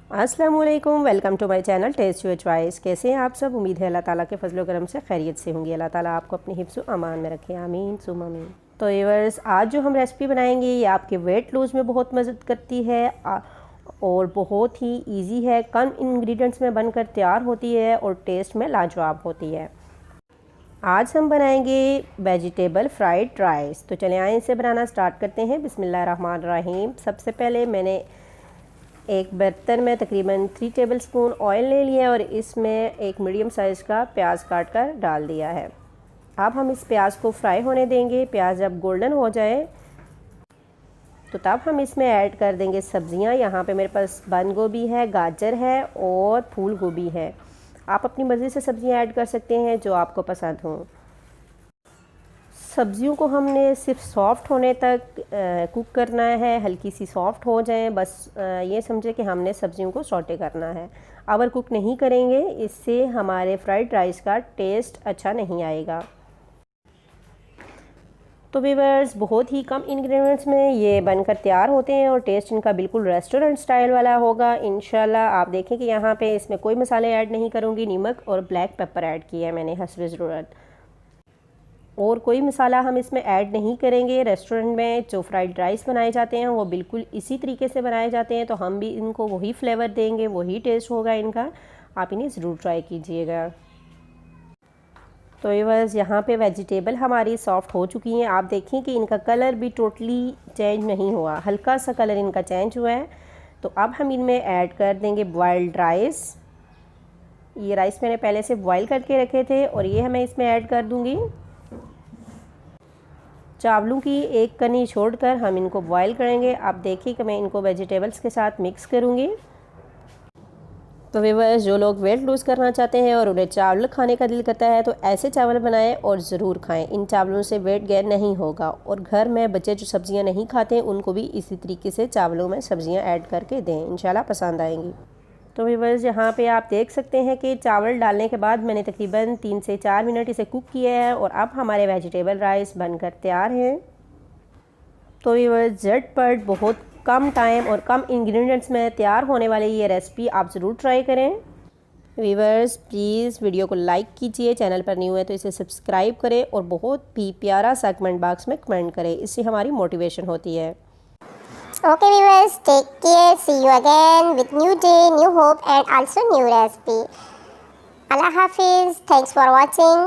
अस्सलाम वालेकुम, welcome to my channel taste your choice. कैसे हैं आप सब? उम्मीद है अल्लाह ताला के फजल करम से खैरियत से होंगी। अल्लाह ताला आपको अपने हिफ्ज़ व अमान में रखे, आमीन सुम आमीन। तो व्यूअर्स, आज जो हम रेसिपी बनाएंगे ये आपके वेट लूज़ में बहुत मदद करती है और बहुत ही इजी है। कम इंग्रेडिएंट्स में बनकर तैयार होती है और टेस्ट में लाजवाब होती है। आज हम बनाएंगे वेजिटेबल फ्राइड राइस। तो चले आए इसे बनाना स्टार्ट करते हैं। बिस्मिल्लाहिर्रहमानिर्रहीम। सबसे पहले मैंने एक बर्तन में तकरीबन 3 टेबलस्पून ऑयल ले लिया है और इसमें एक मीडियम साइज़ का प्याज काट कर डाल दिया है। अब हम इस प्याज को फ्राई होने देंगे। प्याज जब गोल्डन हो जाए तो तब हम इसमें ऐड कर देंगे सब्जियां। यहाँ पे मेरे पास बंद गोभी है, गाजर है और फूल गोभी है। आप अपनी मर्ज़ी से सब्जियां ऐड कर सकते हैं जो आपको पसंद हों। सब्जियों को हमने सिर्फ सॉफ़्ट होने तक कुक करना है, हल्की सी सॉफ़्ट हो जाएं बस। ये समझे कि हमने सब्जियों को सौटे करना है। अगर कुक नहीं करेंगे इससे हमारे फ्राइड राइस का टेस्ट अच्छा नहीं आएगा। तो व्यूअर्स, बहुत ही कम इंग्रेडिएंट्स में ये बनकर तैयार होते हैं और टेस्ट इनका बिल्कुल रेस्टोरेंट स्टाइल वाला होगा इंशाल्लाह। आप देखें कि यहाँ पे इसमें कोई मसाले ऐड नहीं करूँगी। नमक और ब्लैक पेपर ऐड किया है मैंने हस्ब ज़रूरत, और कोई मसाला हम इसमें ऐड नहीं करेंगे। रेस्टोरेंट में जो फ्राइड राइस बनाए जाते हैं वो बिल्कुल इसी तरीके से बनाए जाते हैं, तो हम भी इनको वही फ्लेवर देंगे, वही टेस्ट होगा इनका। आप इन्हें ज़रूर ट्राई कीजिएगा। तो व्यूअर्स, यहाँ पे वेजिटेबल हमारी सॉफ्ट हो चुकी हैं। आप देखें कि इनका कलर भी टोटली चेंज नहीं हुआ, हल्का सा कलर इनका चेंज हुआ है। तो अब हम इनमें ऐड कर देंगे बॉइल्ड राइस। ये राइस मैंने पहले से बॉयल करके रखे थे और ये मैं इसमें ऐड कर दूँगी। चावलों की एक कनी छोड़कर हम इनको बॉईल करेंगे। आप देखिए कि मैं इनको वेजिटेबल्स के साथ मिक्स करूँगी। तो व्यूअर्स, जो लोग वेट लूज़ करना चाहते हैं और उन्हें चावल खाने का दिल करता है तो ऐसे चावल बनाएं और ज़रूर खाएं। इन चावलों से वेट गेन नहीं होगा। और घर में बच्चे जो सब्ज़ियां नहीं खाते हैं उनको भी इसी तरीके से चावलों में सब्ज़ियां ऐड करके दें, इंशाल्लाह पसंद आएंगी। तो व्यूअर्स, यहाँ पे आप देख सकते हैं कि चावल डालने के बाद मैंने तकरीबन 3 से 4 मिनट इसे कुक किया है और अब हमारे वेजिटेबल राइस बनकर तैयार हैं। तो व्यूअर्स, झटपट बहुत कम टाइम और कम इंग्रेडिएंट्स में तैयार होने वाली ये रेसिपी आप ज़रूर ट्राई करें। व्यूअर्स, प्लीज़ वीडियो को लाइक कीजिए, चैनल पर न्यू है तो इसे सब्सक्राइब करें और बहुत ही प्यारा सा कमेंट बॉक्स में कमेंट करें, इससे हमारी मोटिवेशन होती है। Okay viewers, take care. See you again with new day, new hope and also new recipe. Allah Hafiz. Thanks for watching.